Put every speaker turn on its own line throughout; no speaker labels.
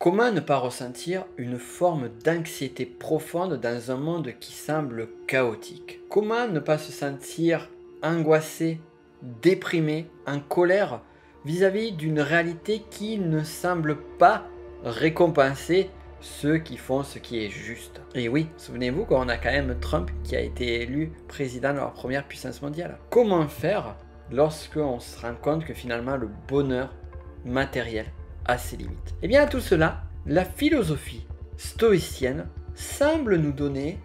Comment ne pas ressentir une forme d'anxiété profonde dans un monde qui semble chaotique? Comment ne pas se sentir angoissé, déprimé, en colère vis-à-vis d'une réalité qui ne semble pas récompenser ceux qui font ce qui est juste? Et oui, souvenez-vous qu'on a quand même Trump qui a été élu président de la première puissance mondiale. Comment faire lorsqu'on se rend compte que finalement le bonheur matériel à ses limites? Et bien à tout cela, la philosophie stoïcienne semble nous donner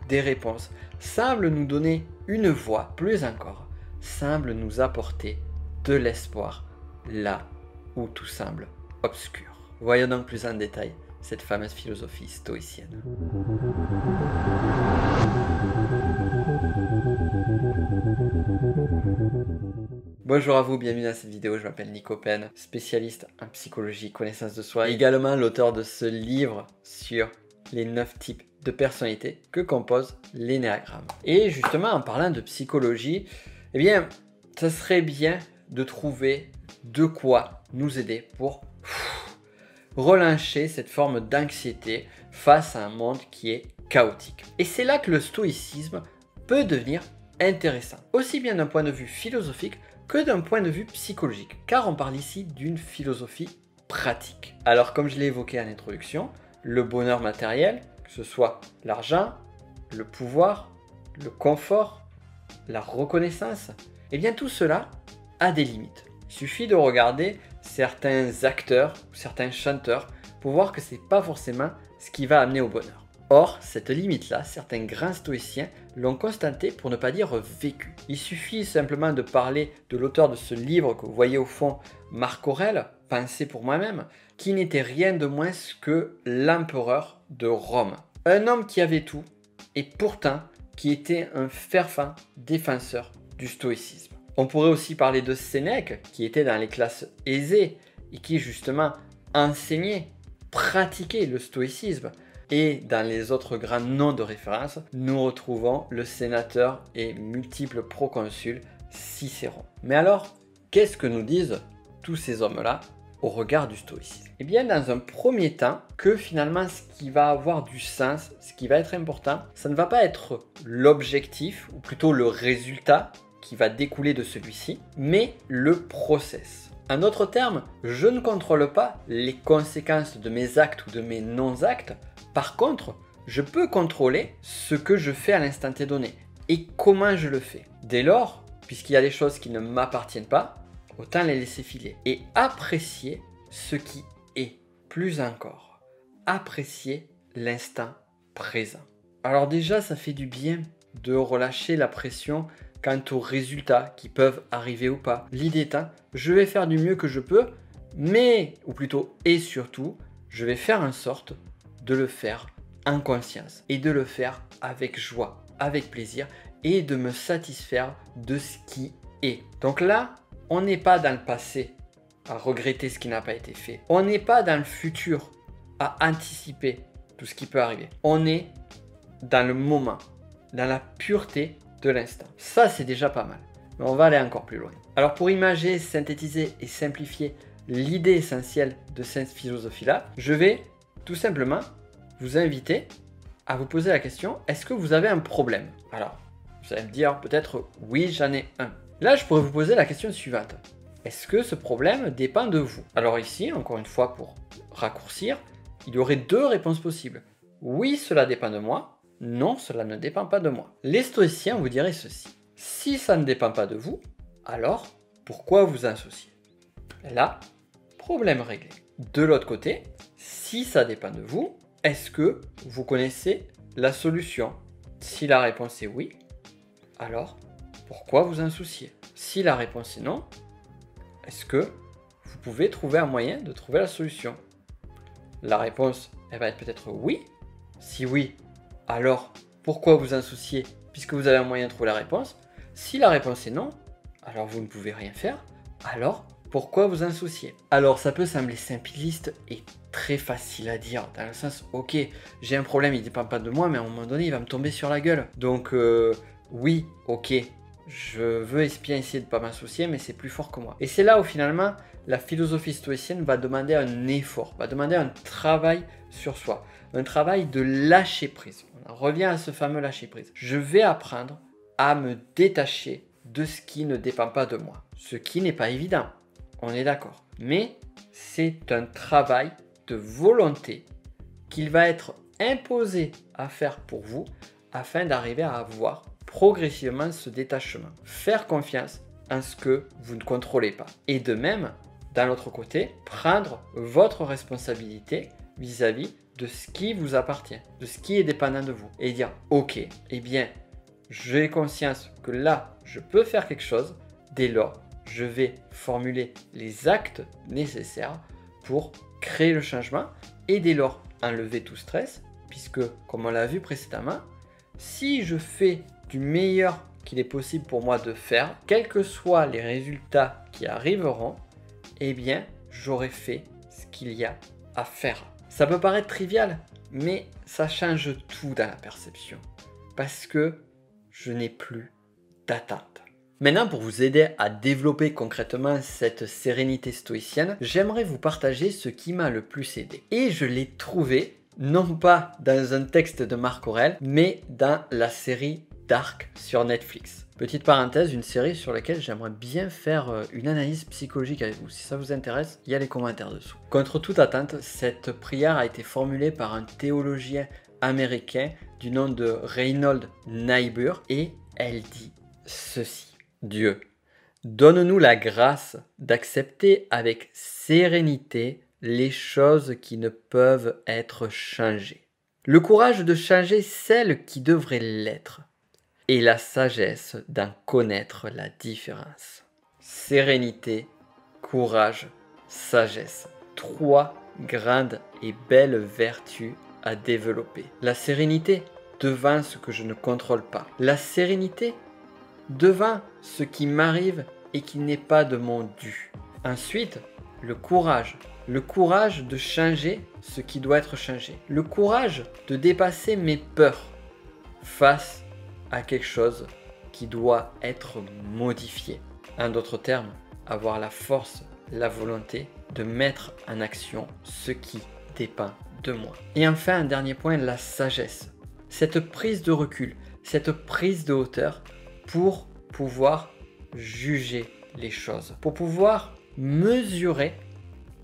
des réponses, semble nous donner une voie, plus encore, semble nous apporter de l'espoir là où tout semble obscur. Voyons donc plus en détail cette fameuse philosophie stoïcienne. Bonjour à vous, bienvenue dans cette vidéo, je m'appelle Nico Pen, spécialiste en psychologie, connaissance de soi, et également l'auteur de ce livre sur les 9 types de personnalité que compose l'énéagramme. Et justement, en parlant de psychologie, eh bien, ça serait bien de trouver de quoi nous aider pour relâcher cette forme d'anxiété face à un monde qui est chaotique. Et c'est là que le stoïcisme peut devenir intéressant, aussi bien d'un point de vue philosophique que d'un point de vue psychologique, car on parle ici d'une philosophie pratique. Alors comme je l'ai évoqué en introduction, le bonheur matériel, que ce soit l'argent, le pouvoir, le confort, la reconnaissance, eh bien tout cela a des limites. Il suffit de regarder certains acteurs ou certains chanteurs pour voir que c'est pas forcément ce qui va amener au bonheur. Or, cette limite-là, certains grands stoïciens l'ont constatée pour ne pas dire vécue. Il suffit simplement de parler de l'auteur de ce livre que vous voyez au fond, Marc Aurèle, Pensée pour moi-même, qui n'était rien de moins que l'empereur de Rome. Un homme qui avait tout et pourtant qui était un fervent défenseur du stoïcisme. On pourrait aussi parler de Sénèque, qui était dans les classes aisées et qui justement enseignait, pratiquait le stoïcisme. Et dans les autres grands noms de référence, nous retrouvons le sénateur et multiple proconsul Cicéron. Mais alors, qu'est-ce que nous disent tous ces hommes-là au regard du stoïcisme? Eh bien, dans un premier temps, que finalement, ce qui va avoir du sens, ce qui va être important, ça ne va pas être l'objectif, ou plutôt le résultat qui va découler de celui-ci, mais le process. En d'autres termes, je ne contrôle pas les conséquences de mes actes ou de mes non-actes. Par contre, je peux contrôler ce que je fais à l'instant T donné et comment je le fais. Dès lors, puisqu'il y a des choses qui ne m'appartiennent pas, autant les laisser filer et apprécier ce qui est. Plus encore, apprécier l'instant présent. Alors déjà, ça fait du bien de relâcher la pression quant aux résultats qui peuvent arriver ou pas. L'idée étant, je vais faire du mieux que je peux, mais, ou plutôt et surtout, je vais faire en sorte de le faire en conscience et de le faire avec joie, avec plaisir et de me satisfaire de ce qui est. Donc là, on n'est pas dans le passé à regretter ce qui n'a pas été fait. On n'est pas dans le futur à anticiper tout ce qui peut arriver. On est dans le moment, dans la pureté de l'instant. Ça, c'est déjà pas mal. Mais on va aller encore plus loin. Alors pour imager, synthétiser et simplifier l'idée essentielle de cette philosophie-là, je vais tout simplement vous inviter à vous poser la question, est-ce que vous avez un problème? Alors, vous allez me dire peut-être oui, j'en ai un. Là, je pourrais vous poser la question suivante. Est-ce que ce problème dépend de vous? Alors ici, encore une fois, pour raccourcir, il y aurait deux réponses possibles. Oui, cela dépend de moi. Non, cela ne dépend pas de moi. Les stoïciens vous diraient ceci. Si ça ne dépend pas de vous, alors pourquoi vous en soucier? Là, problème réglé. De l'autre côté, si ça dépend de vous, est-ce que vous connaissez la solution? Si la réponse est oui, alors pourquoi vous en soucier? Si la réponse est non, est-ce que vous pouvez trouver un moyen de trouver la solution? La réponse, elle va être peut-être oui. Si oui, alors pourquoi vous en soucier puisque vous avez un moyen de trouver la réponse? Si la réponse est non, alors vous ne pouvez rien faire. Alors pourquoi vous en soucier? Alors ça peut sembler simpliste et très facile à dire, dans le sens, ok, j'ai un problème, il ne dépend pas de moi, mais à un moment donné, il va me tomber sur la gueule. Donc oui, ok, je veux bien essayer de ne pas m'associer, mais c'est plus fort que moi. Et c'est là où finalement, la philosophie stoïcienne va demander un effort, va demander un travail sur soi, un travail de lâcher prise. On revient à ce fameux lâcher prise. Je vais apprendre à me détacher de ce qui ne dépend pas de moi. Ce qui n'est pas évident, on est d'accord. Mais c'est un travail de volonté qu'il va être imposé à faire pour vous afin d'arriver à avoir progressivement ce détachement. Faire confiance en ce que vous ne contrôlez pas. Et de même, d'un l'autre côté, prendre votre responsabilité vis-à-vis de ce qui vous appartient, de ce qui est dépendant de vous. Et dire, ok, eh bien, j'ai conscience que là, je peux faire quelque chose. Dès lors, je vais formuler les actes nécessaires pour créer le changement et dès lors, enlever tout stress, puisque, comme on l'a vu précédemment, si je fais du meilleur qu'il est possible pour moi de faire, quels que soient les résultats qui arriveront, eh bien, j'aurai fait ce qu'il y a à faire. Ça peut paraître trivial, mais ça change tout dans la perception, parce que je n'ai plus d'attente. Maintenant, pour vous aider à développer concrètement cette sérénité stoïcienne, j'aimerais vous partager ce qui m'a le plus aidé. Et je l'ai trouvé, non pas dans un texte de Marc Aurèle, mais dans la série Dark sur Netflix. Petite parenthèse, une série sur laquelle j'aimerais bien faire une analyse psychologique avec vous. Si ça vous intéresse, il y a les commentaires dessous. Contre toute attente, cette prière a été formulée par un théologien américain du nom de Reinhold Niebuhr et elle dit ceci. Dieu, donne-nous la grâce d'accepter avec sérénité les choses qui ne peuvent être changées. Le courage de changer celles qui devraient l'être. Et la sagesse d'en connaître la différence. Sérénité, courage, sagesse. 3 grandes et belles vertus à développer. La sérénité devant ce que je ne contrôle pas. La sérénité devant ce qui m'arrive et qui n'est pas de mon dû. Ensuite, le courage. Le courage de changer ce qui doit être changé. Le courage de dépasser mes peurs face à quelque chose qui doit être modifié. En d'autres termes, avoir la force, la volonté de mettre en action ce qui dépend de moi. Et enfin, un dernier point, la sagesse. Cette prise de recul, cette prise de hauteur pour pouvoir juger les choses, pour pouvoir mesurer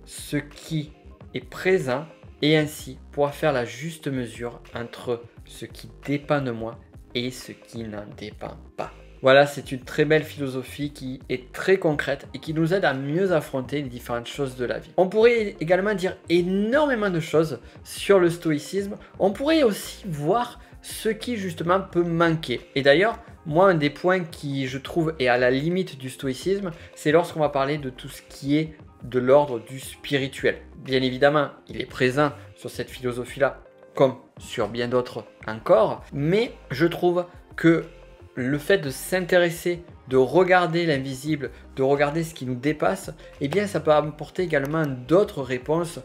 ce qui est présent et ainsi pouvoir faire la juste mesure entre ce qui dépend de moi et ce qui n'en dépend pas. Voilà, c'est une très belle philosophie qui est très concrète et qui nous aide à mieux affronter les différentes choses de la vie. On pourrait également dire énormément de choses sur le stoïcisme. On pourrait aussi voir ce qui justement peut manquer. Et d'ailleurs, moi, un des points qui je trouve est à la limite du stoïcisme, c'est lorsqu'on va parler de tout ce qui est de l'ordre du spirituel. Bien évidemment, il est présent sur cette philosophie-là, comme sur bien d'autres encore, mais je trouve que le fait de s'intéresser, de regarder l'invisible, de regarder ce qui nous dépasse, eh bien ça peut apporter également d'autres réponses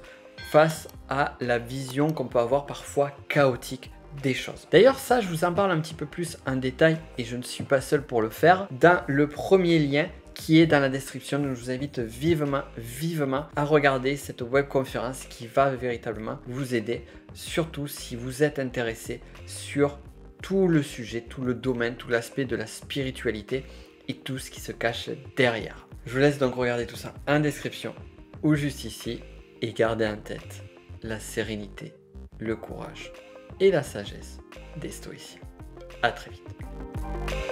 face à la vision qu'on peut avoir parfois chaotique des choses. D'ailleurs ça, je vous en parle un petit peu plus en détail et je ne suis pas seul pour le faire dans le premier lien qui est dans la description. Donc je vous invite vivement à regarder cette webconférence qui va véritablement vous aider, surtout si vous êtes intéressé sur tout le sujet, tout le domaine, tout l'aspect de la spiritualité et tout ce qui se cache derrière. Je vous laisse donc regarder tout ça en description ou juste ici et gardez en tête la sérénité, le courage et la sagesse des stoïciens. À très vite.